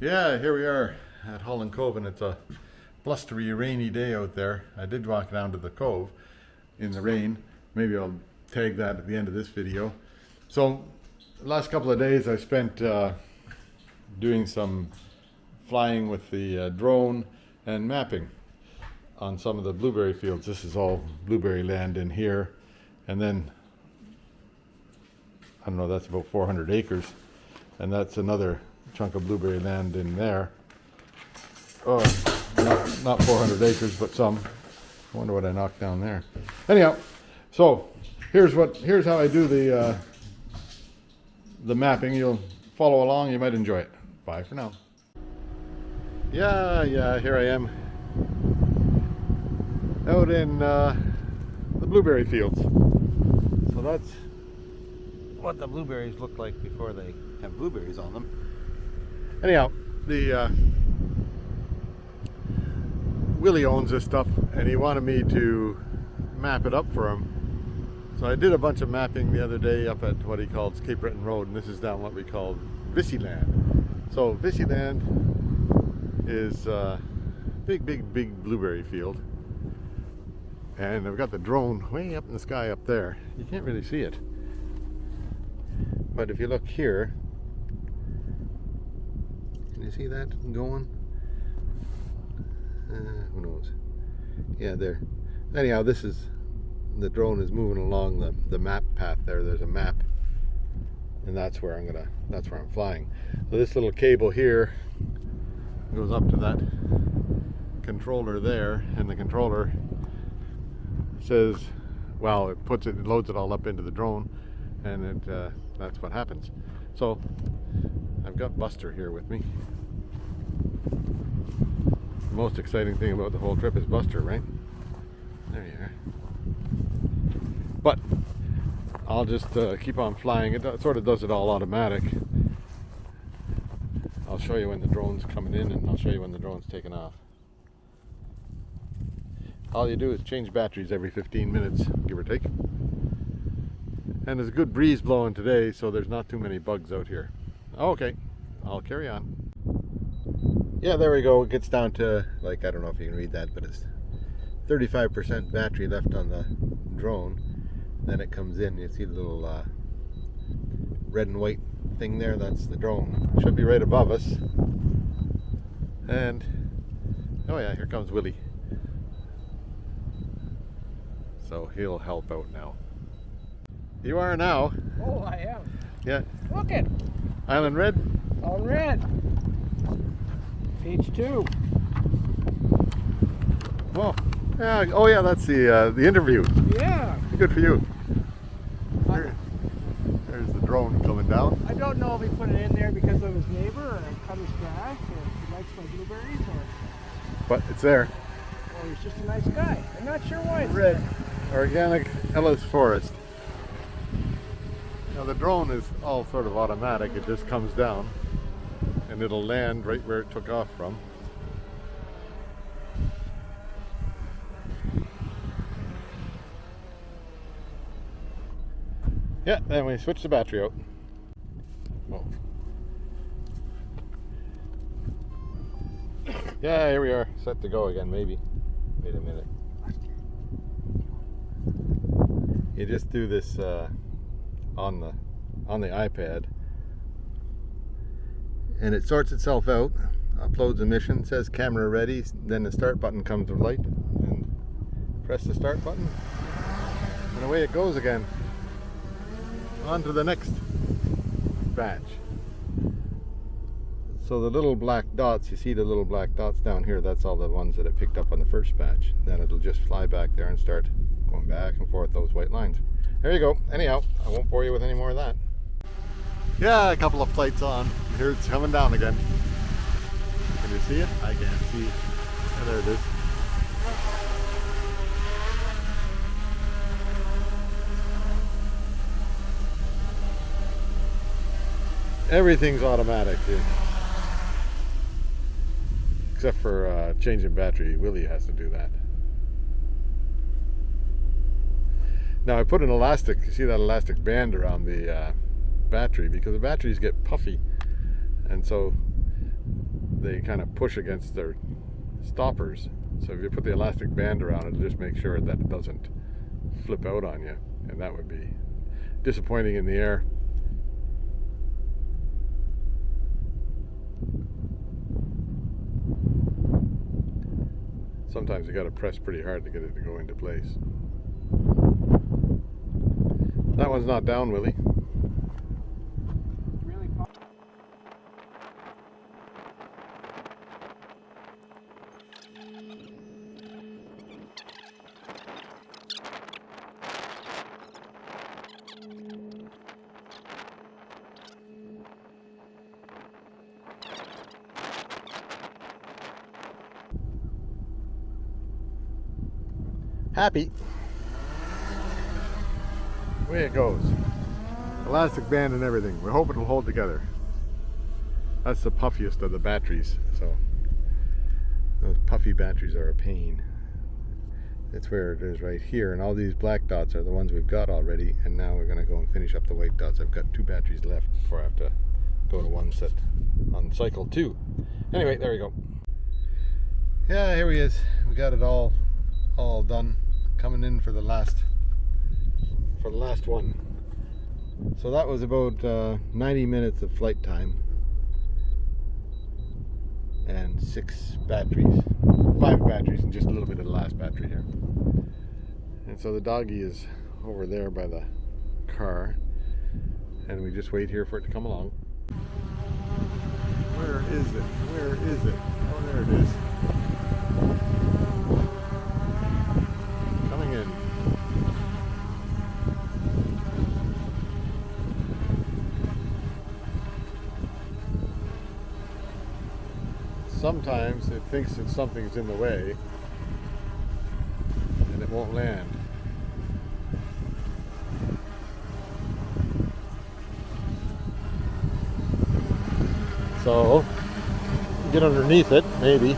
Yeah, here we are at Holland Cove, and it's a blustery, rainy day out there. I did walk down to the cove in the rain. Maybe I'll tag that at the end of this video. So, the last couple of days I spent doing some flying with the drone and mapping on some of the blueberry fields. This is all blueberry land in here, and then I don't know, that's about 400 acres, and that's another chunk of blueberry land in there. Oh, not 400 acres, but some. I wonder what I knocked down there. Anyhow, so here's how I do the mapping. You'll follow along. You might enjoy it. Bye for now. Yeah, here I am out in the blueberry fields. So that's what the blueberries look like before they have blueberries on them. Anyhow, the Willie owns this stuff, and he wanted me to map it up for him. So I did a bunch of mapping the other day up at what he calls Cape Breton Road, and this is down what we call Vissy Land. So Vissy Land is a big blueberry field, and I've got the drone way up in the sky up there. You can't really see it, but if you look here, can you see that going? Who knows? Yeah, there. Anyhow, this is, the drone is moving along the map path there. There's a map, and that's where I'm flying. So this little cable here goes up to that controller there, and the controller says, well, it loads it all up into the drone, and that's what happens. So I've got Buster here with me. The most exciting thing about the whole trip is Buster, right? There you are. But I'll just keep on flying. It sort of does it all automatic. I'll show you when the drone's coming in, and I'll show you when the drone's taking off. All you do is change batteries every 15 minutes, give or take. And there's a good breeze blowing today, so there's not too many bugs out here. Okay, I'll carry on. Yeah, there we go. It gets down to, like, I don't know if you can read that, but it's 35% battery left on the drone. Then it comes in, you see the little red and white thing there, that's the drone. It should be right above us. And, oh yeah, here comes Willie. So he'll help out now. You are now. Oh, I am. Yeah. Look it. Island Red? All red. Page 2. Well, yeah. Oh yeah, that's the interview. Yeah. Good for you. There's the drone coming down. I don't know if he put it in there because of his neighbor, or cut his grass, or he likes my blueberries, or... But it's there. Or he's just a nice guy. I'm not sure why it's Red. there. Organic Ellis Forest. Now the drone is all sort of automatic. It just comes down and it'll land right where it took off from. Yeah, then we switch the battery out. Whoa. Yeah, here we are, set to go again, maybe. Wait a minute. You just do this on the iPad, and it sorts itself out, uploads a mission, says camera ready, then the start button comes to light, and press the start button, and away it goes again. On to the next batch. So the little black dots, you see the little black dots down here, that's all the ones that it picked up on the first batch. Then it'll just fly back there and start going back and forth, those white lines. There you go. Anyhow, I won't bore you with any more of that. Yeah, a couple of flights on. Here it's coming down again. Can you see it? I can't see it. Oh, there it is. Everything's automatic here. Except for changing battery. Willie has to do that. Now I put an elastic, you see that elastic band around the battery, because the batteries get puffy, and so they kind of push against their stoppers. So if you put the elastic band around it, just make sure that it doesn't flip out on you, and that would be disappointing in the air. Sometimes you got to press pretty hard to get it to go into place. That one's not down, Willie. Really Happy. Way it goes. Elastic band and everything. We hope it'll hold together. That's the puffiest of the batteries. So those puffy batteries are a pain. That's where it is right here. And all these black dots are the ones we've got already. And now we're going to go and finish up the white dots. I've got 2 batteries left before I have to go to one set on cycle 2. Anyway, there we go. Yeah, here he is. We got it all done. Coming in for the last one. So that was about 90 minutes of flight time and 6 batteries, 5 batteries, and just a little bit of the last battery here. And so the doggy is over there by the car, and we just wait here for it to come along. Where is it? Where is it? Oh, there it is. Coming in. Sometimes it thinks that something's in the way and it won't land. So, get underneath it, maybe.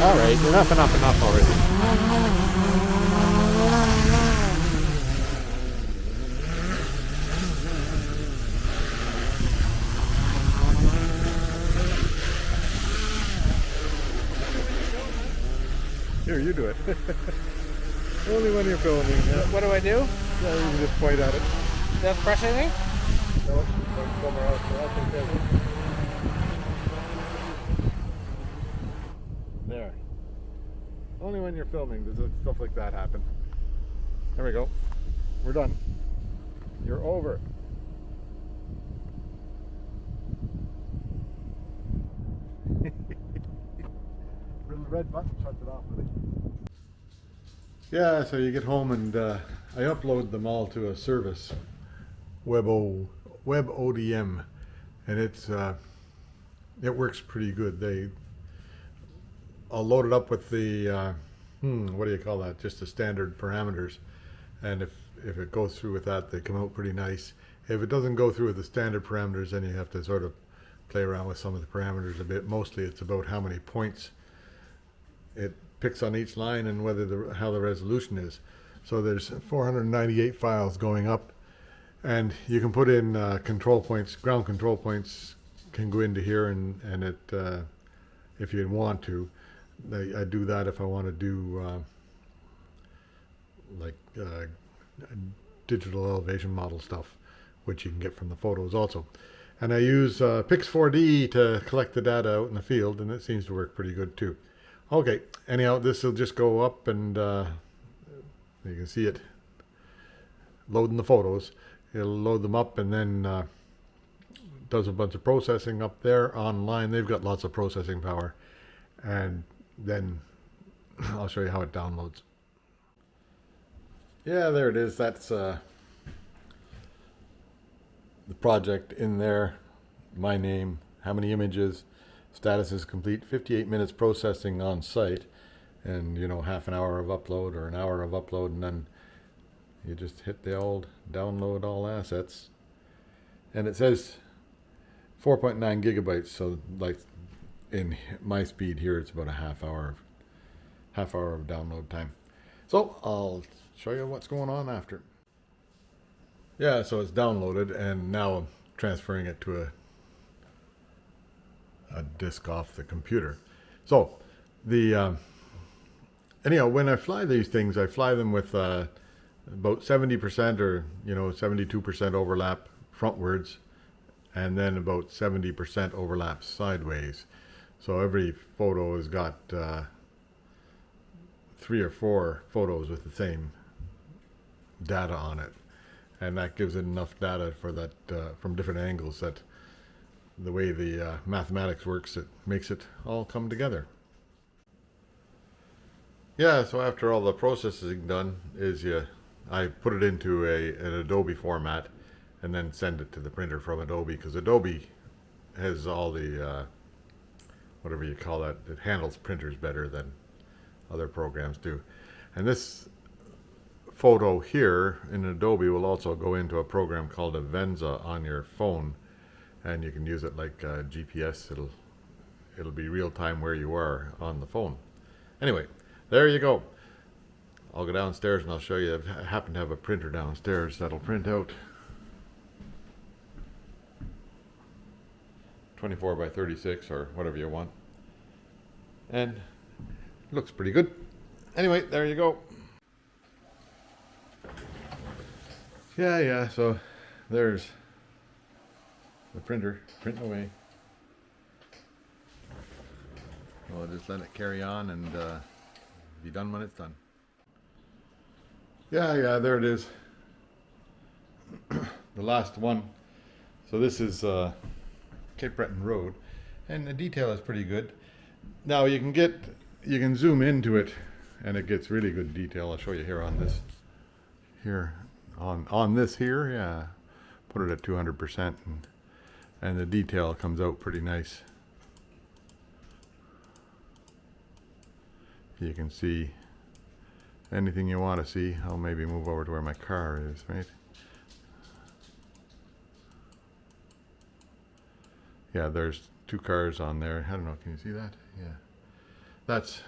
All right, enough already. Here, you do it. Only when you're filming. Yeah. What do I do? Yeah, you can just point at it. Do I have to press anything? No, point somewhere else. There. Only when you're filming does stuff like that happen. There we go. We're done. You're over. Little red button shuts it off, really. Yeah, so you get home and I upload them all to a service, WebODM, and it works pretty good. I'll load it up with the what do you call that? Just the standard parameters, and if it goes through with that, they come out pretty nice. If it doesn't go through with the standard parameters, then you have to sort of play around with some of the parameters a bit. Mostly, it's about how many points it picks on each line and how the resolution is. So there's 498 files going up, and you can put in control points. Ground control points can go into here, and it if you want to. I do that if I want to do digital elevation model stuff, which you can get from the photos also. And I use Pix4D to collect the data out in the field, and it seems to work pretty good too. Okay, anyhow, this will just go up, and you can see it loading the photos. It'll load them up, and then does a bunch of processing up there online. They've got lots of processing power, and then I'll show you how it downloads. Yeah, there it is. That's the project in there. My name, how many images, status is complete, 58 minutes processing on site, and half an hour of upload or an hour of upload, and then you just hit the old download all assets, and it says 4.9 gigabytes, so like in my speed here, it's about a half hour of download time. So I'll show you what's going on after. Yeah, so it's downloaded, and now I'm transferring it to a disk off the computer. So the anyhow, when I fly these things, I fly them with about 70% or 72% overlap frontwards, and then about 70% overlap sideways. So every photo has got 3 or 4 photos with the same data on it, and that gives it enough data for that from different angles, that the way the mathematics works, it makes it all come together. Yeah, so after all the processing done is I put it into an Adobe format and then send it to the printer from Adobe, because Adobe has all the whatever you call that, it handles printers better than other programs do. And this photo here in Adobe will also go into a program called Avenza on your phone, and you can use it like GPS. It'll be real time where you are on the phone. Anyway, there you go. I'll go downstairs and I'll show you. I happen to have a printer downstairs that'll print out 24 by 36 or whatever you want, and it looks pretty good. Anyway, there you go. Yeah, so there's the printer printing away. I'll just let it carry on and be done when it's done. Yeah, there it is. The last one. So this is Cape Breton Road, and the detail is pretty good. Now you can zoom into it, and it gets really good detail. I'll show you here on this. Here on this here, yeah. Put it at 200%, and the detail comes out pretty nice. You can see anything you want to see. I'll maybe move over to where my car is, right? Yeah, there's 2 cars on there. I don't know, can you see that? Yeah. That's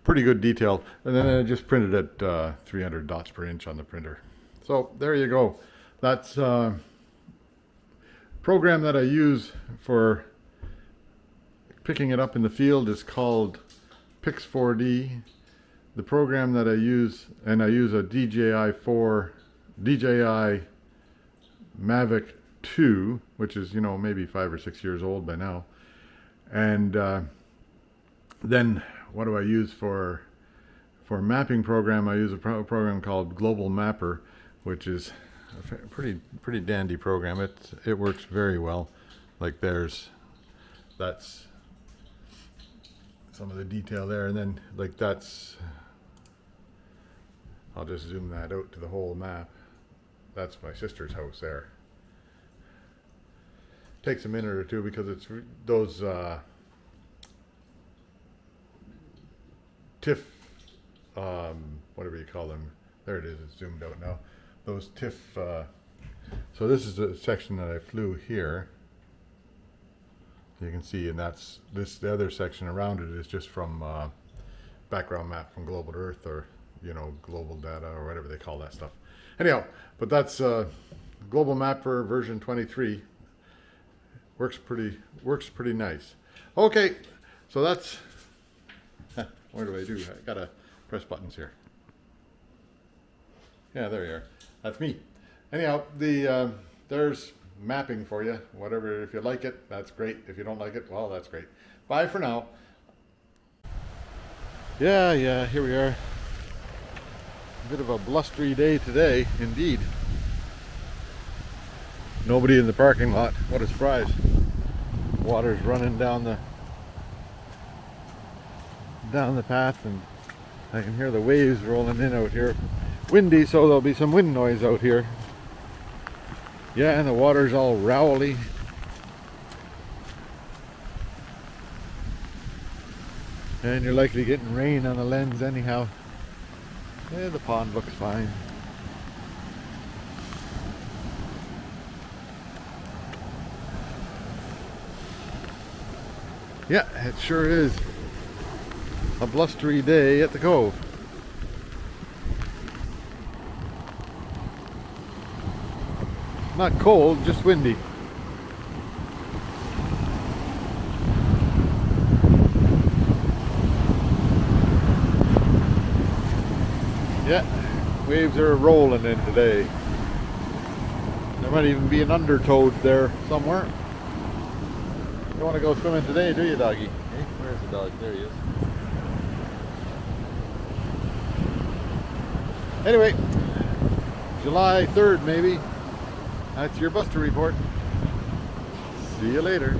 pretty good detail. And then I just printed at 300 dots per inch on the printer. So there you go. That's a program that I use for picking it up in the field is called Pix4D. The program that I use a DJI Mavic 2, which is maybe 5 or 6 years old by now. And then what do I use for mapping program? I use a program called Global Mapper, which is a pretty dandy program. It works very well. Like that's some of the detail there, and then like I'll just zoom that out to the whole map. That's my sister's house there. Takes a minute or two because it's those TIFF, whatever you call them. There it is, it's zoomed out now. Those TIFF, so this is the section that I flew here. You can see, and that's the other section around it is just from background map from Global Earth, or global data, or whatever they call that stuff. Anyhow, but that's Global Mapper version 23. Works pretty nice. Okay, so that's what do I do? I gotta press buttons here. Yeah, there you are. That's me. Anyhow, there's mapping for you. Whatever, if you like it, that's great. If you don't like it, well, that's great. Bye for now. Yeah, here we are. A bit of a blustery day today, indeed. Nobody in the parking lot. What a surprise. Water's running down the path, and I can hear the waves rolling in out here. Windy, so there'll be some wind noise out here. Yeah, and the water's all rowly. And you're likely getting rain on the lens anyhow. Yeah, the pond looks fine. Yeah, it sure is a blustery day at the cove. Not cold, just windy. Yeah, waves are rolling in today. There might even be an undertow there somewhere. You don't want to go swimming today, do you, doggy? Hey, where's the dog? There he is. Anyway, July 3rd maybe. That's your Buster report. See you later.